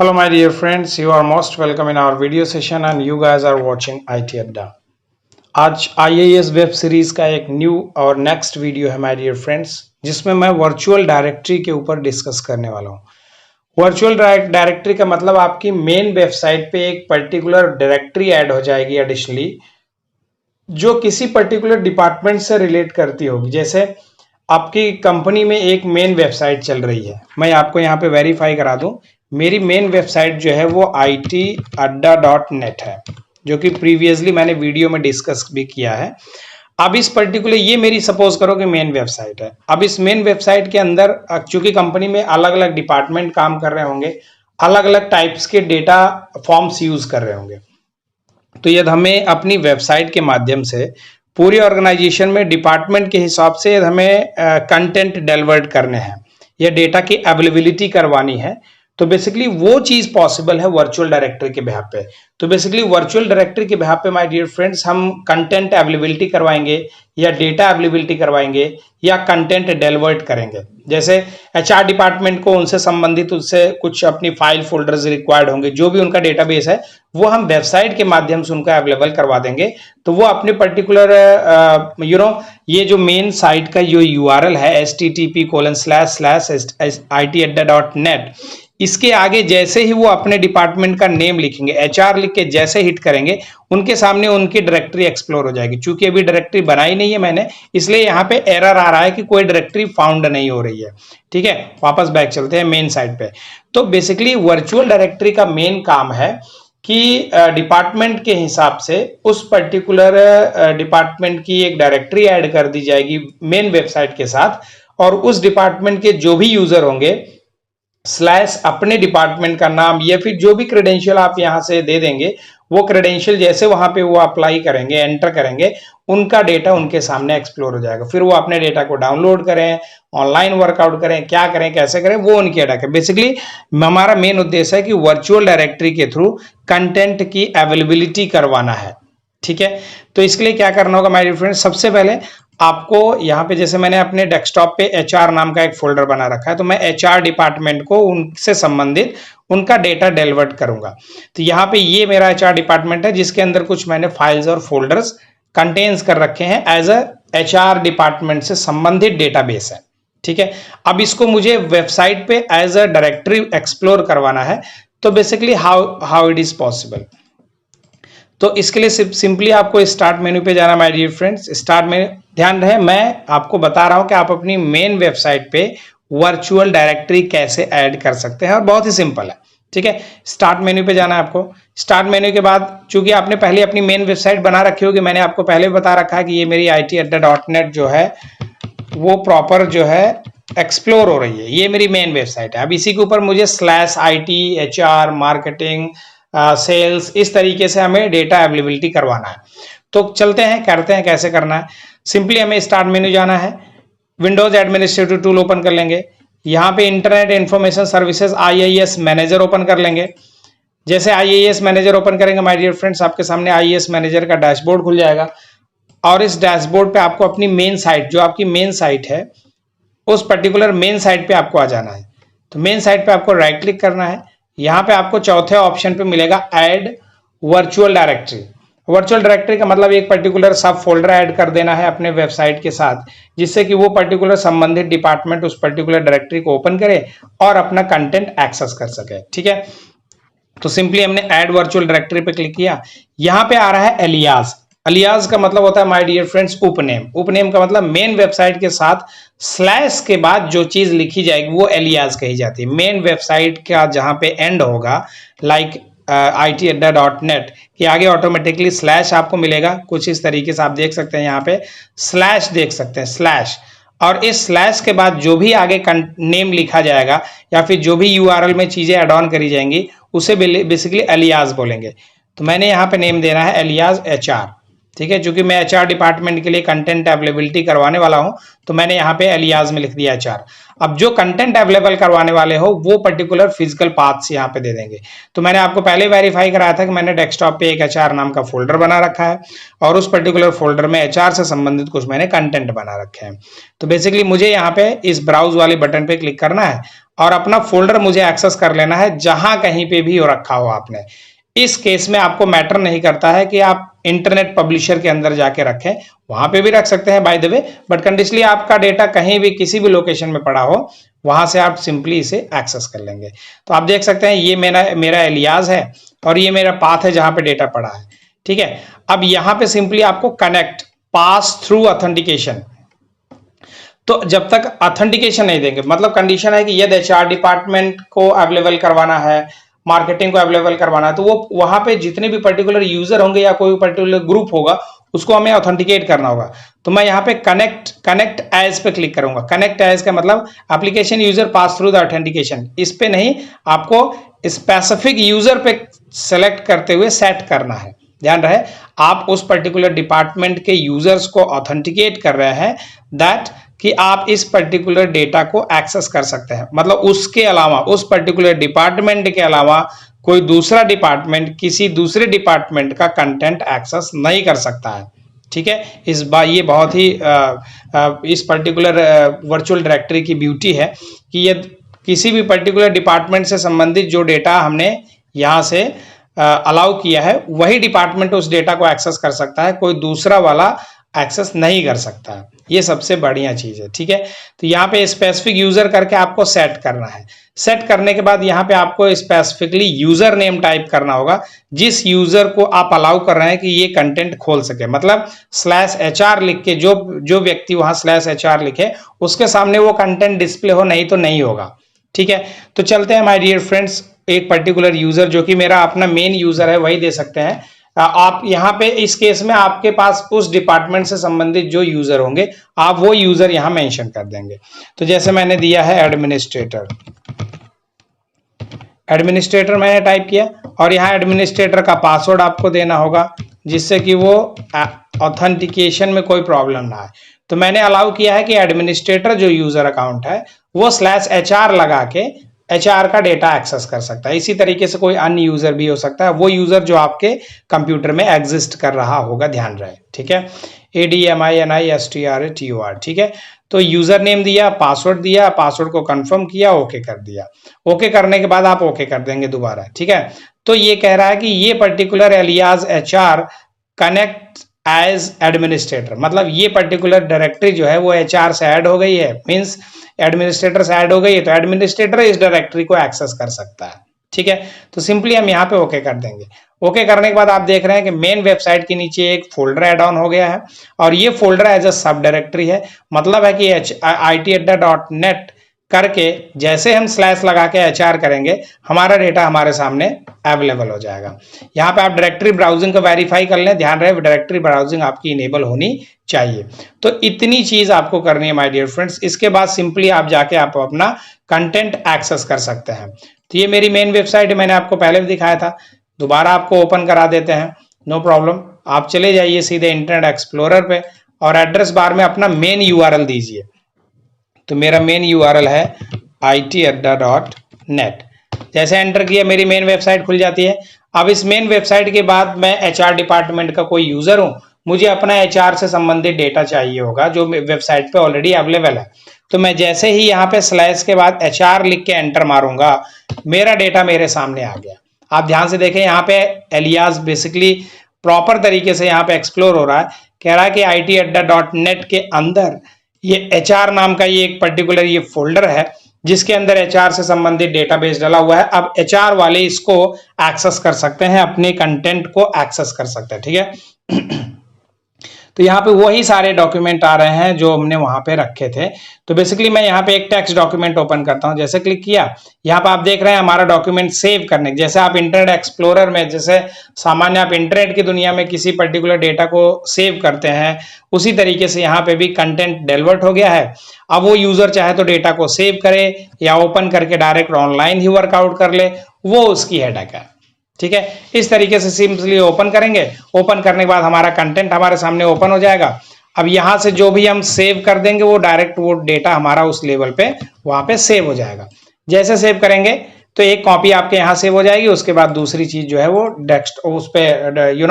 Hello my dear friends, you are most welcome in our video session and you guys are watching IT अड्डा। आज IAS web series का एक new और next video है my dear friends, जिसमें मैं virtual directory के ऊपर डिस्कस करने वाला हूँ। वर्चुअल डायरेक्टरी का मतलब आपकी मेन वेबसाइट पे एक पर्टिकुलर डायरेक्टरी ऐड हो जाएगी एडिशनली, जो किसी पर्टिकुलर डिपार्टमेंट से रिलेट करती होगी। जैसे आपकी कंपनी में एक मेन वेबसाइट चल रही है, मैं आपको यहाँ पे वेरीफाई करा दूं। मेरी मेन वेबसाइट जो है वो itadda.net है, जो कि प्रीवियसली मैंने वीडियो में डिस्कस भी किया है। अब इस पर्टिकुलर ये मेरी सपोज करो कि मेन वेबसाइट है। अब इस मेन वेबसाइट के अंदर चूंकि कंपनी में अलग अलग डिपार्टमेंट काम कर रहे होंगे, अलग अलग टाइप्स के डेटा फॉर्म्स यूज कर रहे होंगे, तो यदि हमें अपनी वेबसाइट के माध्यम से पूरी ऑर्गेनाइजेशन में डिपार्टमेंट के हिसाब से यदि हमें कंटेंट डिलीवर करने हैं या डेटा की अवेलेबिलिटी करवानी है, तो बेसिकली वो चीज पॉसिबल है वर्चुअल डायरेक्टरी के बिहाफ पे। तो बेसिकली वर्चुअल डायरेक्टरी के बिहाफ पे माय डियर फ्रेंड्स हम कंटेंट अवेलेबिलिटी करवाएंगे या डेटा अवेलेबिलिटी करवाएंगे या कंटेंट डिलीवर करेंगे। जैसे एचआर डिपार्टमेंट को उनसे संबंधित उससे कुछ अपनी फाइल फोल्डर्स रिक्वायर्ड होंगे, जो भी उनका डेटाबेस है वो हम वेबसाइट के माध्यम से उनका अवेलेबल करवा देंगे। तो वो अपने पर्टिकुलर ये जो मेन साइट का जो URL है http://itadda.net, इसके आगे जैसे ही वो अपने डिपार्टमेंट का नेम लिखेंगे, HR लिख के जैसे हिट करेंगे, उनके सामने उनकी डायरेक्टरी एक्सप्लोर हो जाएगी। चूंकि अभी डायरेक्टरी बनाई नहीं है मैंने, इसलिए यहाँ पे एरर आ रहा है कि कोई डायरेक्टरी फाउंड नहीं हो रही है। ठीक है, वापस बैक चलते हैं मेन साइट पे। तो बेसिकली वर्चुअल डायरेक्टरी का मेन काम है कि डिपार्टमेंट के हिसाब से उस पर्टिकुलर डिपार्टमेंट की एक डायरेक्टरी ऐड कर दी जाएगी मेन वेबसाइट के साथ, और उस डिपार्टमेंट के जो भी यूजर होंगे स्लैश अपने डिपार्टमेंट का नाम या फिर जो भी क्रेडेंशियल आप यहां से दे देंगे, वो क्रेडेंशियल जैसे वहां पे वो अप्लाई करेंगे, एंटर करेंगे, उनका डेटा उनके सामने एक्सप्लोर हो जाएगा। फिर वो अपने डेटा को डाउनलोड करें, ऑनलाइन वर्कआउट करें, क्या करें, कैसे करें, वो उनकी अटैक है। बेसिकली हमारा मेन उद्देश्य है कि वर्चुअल डायरेक्टरी के थ्रू कंटेंट की अवेलेबिलिटी करवाना है। ठीक है, तो इसके लिए क्या करना होगा माय डियर फ्रेंड्स, सबसे पहले आपको यहाँ पे जैसे मैंने अपने डेस्कटॉप पे HR नाम का एक फोल्डर बना रखा है, तो मैं HR डिपार्टमेंट को उनसे संबंधित उनका डेटा डिलीवर करूंगा। तो यहाँ पे ये मेरा HR डिपार्टमेंट है, जिसके अंदर कुछ मैंने फाइल्स और फोल्डर्स कंटेन्स कर रखे हैं एज अ HR डिपार्टमेंट से संबंधित डेटाबेस है। ठीक है, अब इसको मुझे वेबसाइट पे एज अ डायरेक्टरी एक्सप्लोर करवाना है। तो basically how it is possible, तो इसके लिए सिंपली आपको स्टार्ट मेन्यू पे जाना माय डियर फ्रेंड्स। स्टार्ट में ध्यान रहे, मैं आपको बता रहा हूं कि आप अपनी मेन वेबसाइट पे वर्चुअल डायरेक्टरी कैसे ऐड कर सकते हैं, और बहुत ही सिंपल है। ठीक है, स्टार्ट मेन्यू पे जाना है आपको। स्टार्ट मेन्यू के बाद चूंकि आपने पहले अपनी मेन वेबसाइट बना रखी होगी, मैंने आपको पहले बता रखा है कि ये मेरी itadda.net जो है वो प्रॉपर जो है एक्सप्लोर हो रही है, ये मेरी मेन वेबसाइट है। अब इसी के ऊपर मुझे /IT HR मार्केटिंग सेल्स इस तरीके से हमें डेटा अवेलेबिलिटी करवाना है। तो चलते हैं, करते हैं कैसे करना है। सिंपली हमें स्टार्ट मेन्यू जाना है, विंडोज एडमिनिस्ट्रेटिव टूल ओपन कर लेंगे, यहाँ पे internet information services IIS manager open कर लेंगे। जैसे IIS मैनेजर ओपन करेंगे माय डियर फ्रेंड्स, आपके सामने IIS मैनेजर का डैशबोर्ड खुल जाएगा, और इस डैशबोर्ड पे आपको अपनी मेन साइट, जो आपकी मेन साइट है, उस पर्टिकुलर मेन साइट पे आपको आ जाना है। तो मेन साइट पे आपको राइट क्लिक करना है, यहाँ पे आपको चौथे ऑप्शन पे मिलेगा add virtual directory. Virtual directory का मतलब एक पर्टिकुलर सब फोल्डर ऐड कर देना है अपने वेबसाइट के साथ, जिससे कि वो पर्टिकुलर संबंधित डिपार्टमेंट उस पर्टिकुलर डायरेक्टरी को ओपन करे और अपना कंटेंट एक्सेस कर सके। ठीक है, तो सिंपली हमने ऐड वर्चुअल डायरेक्टरी पे क्लिक किया। यहाँ पे आ रहा है एलियास। अलियास का मतलब होता है माय डियर फ्रेंड्स उपनेम। उपनेम का मतलब मेन वेबसाइट के साथ स्लैश के बाद जो चीज लिखी जाएगी वो एलियास कही जाती है। मेन वेबसाइट का जहां पे एंड होगा, लाइक itadda.net के आगे ऑटोमेटिकली स्लैश आपको मिलेगा। कुछ इस तरीके से आप देख सकते हैं, यहाँ पे स्लैश देख सकते हैं, स्लैश, और इस स्लैश के बाद जो भी आगे नेम लिखा जाएगा या फिर जो भी URL में चीजें एड ऑन करी जाएंगी, उसे बेसिकली एलियास बोलेंगे। तो मैंने यहाँ पे नेम देना है एलियास HR। ठीक है, क्योंकि मैं HR डिपार्टमेंट के लिए कंटेंट अवेलेबिलिटी करवाने वाला हूं, तो मैंने यहाँ पे एलियास में लिख दिया HR। अब जो कंटेंट अवेलेबल करवाने वाले हो वो पर्टिकुलर फिजिकल पाथ्स यहाँ पे दे देंगे। तो मैंने आपको पहले वेरीफाई कराया था कि मैंने डेस्कटॉप पे एक HR नाम का फोल्डर बना रखा है, और उस पर्टिकुलर फोल्डर में HR से संबंधित कुछ मैंने कंटेंट बना रखे हैं। तो बेसिकली मुझे यहाँ पे इस ब्राउज वाले बटन पे क्लिक करना है, और अपना फोल्डर मुझे एक्सेस कर लेना है जहां कहीं पे भी रखा हो आपने। इस केस में आपको मैटर नहीं करता है कि आप इंटरनेट पब्लिशर के अंदर जाके रखें, वहां पे भी रख सकते हैं by the way, but conditionally आपका डेटा कहीं भी किसी भी लोकेशन में पड़ा हो वहां से आप सिंपली इसे एक्सेस कर लेंगे। तो आप देख सकते हैं ये मेरा एलियास है और ये मेरा पाथ है जहां पे डेटा पड़ा है। ठीक है, अब यहां पे सिंपली आपको कनेक्ट पास थ्रू ऑथेंटिकेशन, तो जब तक ऑथेंटिकेशन नहीं देंगे, मतलब कंडीशन है कि यदि एचआर डिपार्टमेंट को अवेलेबल करवाना है, मार्केटिंग को अवेलेबल करवाना है, तो वो वहां पे जितने भी पर्टिकुलर यूजर होंगे या कोई पर्टिकुलर ग्रुप होगा उसको हमें ऑथेंटिकेट करना होगा। तो मैं यहाँ पे कनेक्ट एज पे क्लिक करूंगा। कनेक्ट एज का मतलब application user pass through the authentication, इस पे नहीं, आपको स्पेसिफिक यूजर पे सेलेक्ट करते हुए सेट करना है। ध्यान रहे, आप उस पर्टिकुलर डिपार्टमेंट के यूजर्स को ऑथेंटिकेट कर रहे हैं दैट कि आप इस पर्टिकुलर डेटा को एक्सेस कर सकते हैं, मतलब उसके अलावा, उस पर्टिकुलर डिपार्टमेंट के अलावा कोई दूसरा डिपार्टमेंट किसी दूसरे डिपार्टमेंट का कंटेंट एक्सेस नहीं कर सकता है। ठीक है, इस बार ये बहुत ही इस पर्टिकुलर वर्चुअल डायरेक्टरी की ब्यूटी है कि ये किसी भी पर्टिकुलर डिपार्टमेंट से संबंधित जो डेटा हमने यहाँ से अलाउ किया है वही डिपार्टमेंट उस डेटा को एक्सेस कर सकता है, कोई दूसरा वाला एक्सेस नहीं कर सकता है। ये सबसे बढ़िया चीज है। ठीक है, तो यहाँ पे स्पेसिफिक यूजर करके आपको सेट करना है। सेट करने के बाद यहाँ पे आपको स्पेसिफिकली यूजर नेम टाइप करना होगा जिस यूजर को आप अलाउ कर रहे हैं कि ये कंटेंट खोल सके, मतलब /HR लिख के जो व्यक्ति वहां /HR लिखे उसके सामने वो कंटेंट डिस्प्ले हो, नहीं तो नहीं होगा। ठीक है, तो चलते हैं माय डियर फ्रेंड्स, एक पर्टिकुलर यूजर जो कि मेरा अपना मेन यूजर है वही दे सकते हैं आप। यहाँ पे इस केस में आपके पास उस डिपार्टमेंट से संबंधित जो यूजर होंगे आप वो यूजर यहाँ मेंशन कर देंगे। तो जैसे मैंने दिया है एडमिनिस्ट्रेटर, मैंने टाइप किया और यहाँ एडमिनिस्ट्रेटर का पासवर्ड आपको देना होगा जिससे कि वो ऑथेंटिकेशन में कोई प्रॉब्लम ना आए। तो मैंने अलाउ किया है कि एडमिनिस्ट्रेटर जो यूजर अकाउंट है वो /HR लगा के HR का डेटा एक्सेस कर सकता है। इसी तरीके से कोई अन्य यूजर भी हो सकता है, वो यूजर जो आपके कंप्यूटर में एग्जिस्ट कर रहा होगा, ध्यान रहे। ठीक है, ADMINISTRATOR। ठीक है, तो यूजर नेम दिया, पासवर्ड दिया, पासवर्ड को कंफर्म किया, ओके कर दिया। ओके करने के बाद आप ओके कर देंगे दोबारा। ठीक है, तो ये कह रहा है कि ये particular alias HR connect as administrator, मतलब ये पर्टिकुलर डायरेक्टरी जो है वो HR से ऐड हो गई है, मींस एडमिनिस्ट्रेटर से ऐड हो गई है, तो एडमिनिस्ट्रेटर इस डायरेक्टरी को एक्सेस कर सकता है। ठीक है, तो सिंपली हम यहाँ पे ओके कर देंगे। ओके करने के बाद आप देख रहे हैं कि मेन वेबसाइट के नीचे एक फोल्डर ऐड ऑन हो गया है और ये फोल्डर एज अ सब डायरेक्टरी है, मतलब है कि IT@.net करके जैसे हम / लगा के HR करेंगे हमारा डेटा हमारे सामने अवेलेबल हो जाएगा। यहाँ पे आप डायरेक्टरी ब्राउजिंग को वेरीफाई कर लें, ध्यान रहे डायरेक्टरी ब्राउजिंग आपकी इनेबल होनी चाहिए। तो इतनी चीज आपको करनी है माय डियर फ्रेंड्स। इसके बाद सिंपली आप जाके आप अपना कंटेंट एक्सेस कर सकते हैं। तो ये मेरी मेन वेबसाइट मैंने आपको पहले भी दिखाया था, दोबारा आपको ओपन करा देते हैं, नो प्रॉब्लम। आप चले जाइए सीधे इंटरनेट एक्सप्लोरर पे और एड्रेस बार में अपना मेन URL दीजिए। तो मेरा मेन URL है IT@.net। जैसे एंटर किया मेरी मेन वेबसाइट खुल जाती है। अब इस मेन वेबसाइट के बाद मैं HR डिपार्टमेंट का कोई यूजर हूं, मुझे अपना HR से संबंधित डेटा चाहिए होगा जो वेबसाइट पे ऑलरेडी अवेलेबल है। तो मैं जैसे ही यहाँ पे / के बाद HR लिख के एंटर मारूंगा मेरा डेटा मेरे सामने आ गया। आप ध्यान से देखें यहाँ पे एलियास बेसिकली प्रॉपर तरीके से यहाँ पे एक्सप्लोर हो रहा है। कह रहा है कि IT@.net के अंदर ये HR नाम का ये एक पर्टिकुलर ये फोल्डर है जिसके अंदर HR से संबंधित डेटाबेस डाला हुआ है। अब HR वाले इसको एक्सेस कर सकते हैं, अपने कंटेंट को एक्सेस कर सकते हैं। ठीक है, तो यहाँ पे वही सारे डॉक्यूमेंट आ रहे हैं जो हमने वहां पे रखे थे। तो बेसिकली मैं यहाँ पे एक टेक्स्ट डॉक्यूमेंट ओपन करता हूँ, जैसे क्लिक किया यहाँ पे आप देख रहे हैं हमारा डॉक्यूमेंट सेव करने, जैसे आप इंटरनेट एक्सप्लोरर में जैसे सामान्य आप इंटरनेट की दुनिया में किसी पर्टिकुलर डेटा को सेव करते हैं उसी तरीके से यहाँ पे भी कंटेंट डिलीवर्ड हो गया है। अब वो यूजर चाहे तो डेटा को सेव करे या ओपन करके डायरेक्ट ऑनलाइन ही वर्कआउट कर ले, वो उसकी हेडेक है। ठीक है, इस तरीके से सिंपली ओपन करेंगे। ओपन करने के बाद हमारा कंटेंट हमारे सामने ओपन हो जाएगा। अब यहां से जो भी हम सेव कर देंगे वो डायरेक्ट वो डेटा हमारा उस लेवल पे वहां पे सेव हो जाएगा। जैसे सेव करेंगे तो एक कॉपी आपके यहाँ सेव हो जाएगी, उसके बाद दूसरी चीज जो है वो उस पे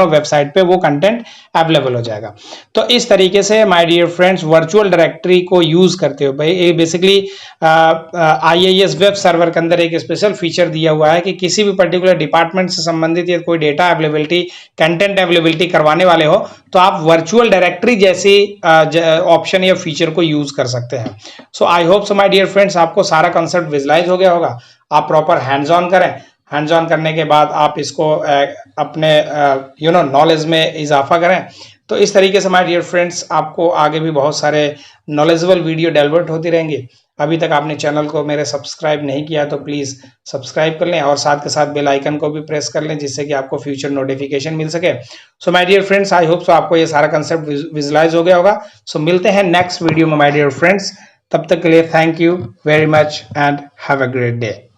वेबसाइट पे वो कंटेंट अवेलेबल हो जाएगा। तो इस तरीके से my dear friends virtual directory को यूज करते हो भाई, ये बेसिकली IIS वेब सर्वर के अंदर एक स्पेशल फीचर दिया हुआ है कि किसी भी पर्टिकुलर डिपार्टमेंट से संबंधित या कोई डेटा अवेलेबिलिटी, कंटेंट अवेलेबिलिटी करवाने वाले हो तो आप वर्चुअल डायरेक्टरी जैसी ऑप्शन या फीचर को यूज कर सकते हैं। So I hope so my dear friends आपको सारा कंसेप्ट विजुलाइज हो गया होगा। आप प्रॉपर हैंड्स ऑन करें, हैंड्स ऑन करने के बाद आप इसको अपने नॉलेज में इजाफा करें। तो इस तरीके से माय डियर फ्रेंड्स आपको आगे भी बहुत सारे नॉलेजेबल वीडियो डेवलप होती रहेंगी। अभी तक आपने चैनल को मेरे सब्सक्राइब नहीं किया तो प्लीज़ सब्सक्राइब कर लें और साथ के साथ बेल आइकन को भी प्रेस कर लें जिससे कि आपको फ्यूचर नोटिफिकेशन मिल सके। So my dear friends I hope so आपको ये सारा कंसेप्ट विजुलाइज हो गया होगा। सो मिलते हैं नेक्स्ट वीडियो में माय डियर फ्रेंड्स, तब तक के लिए thank you very much and have a great day.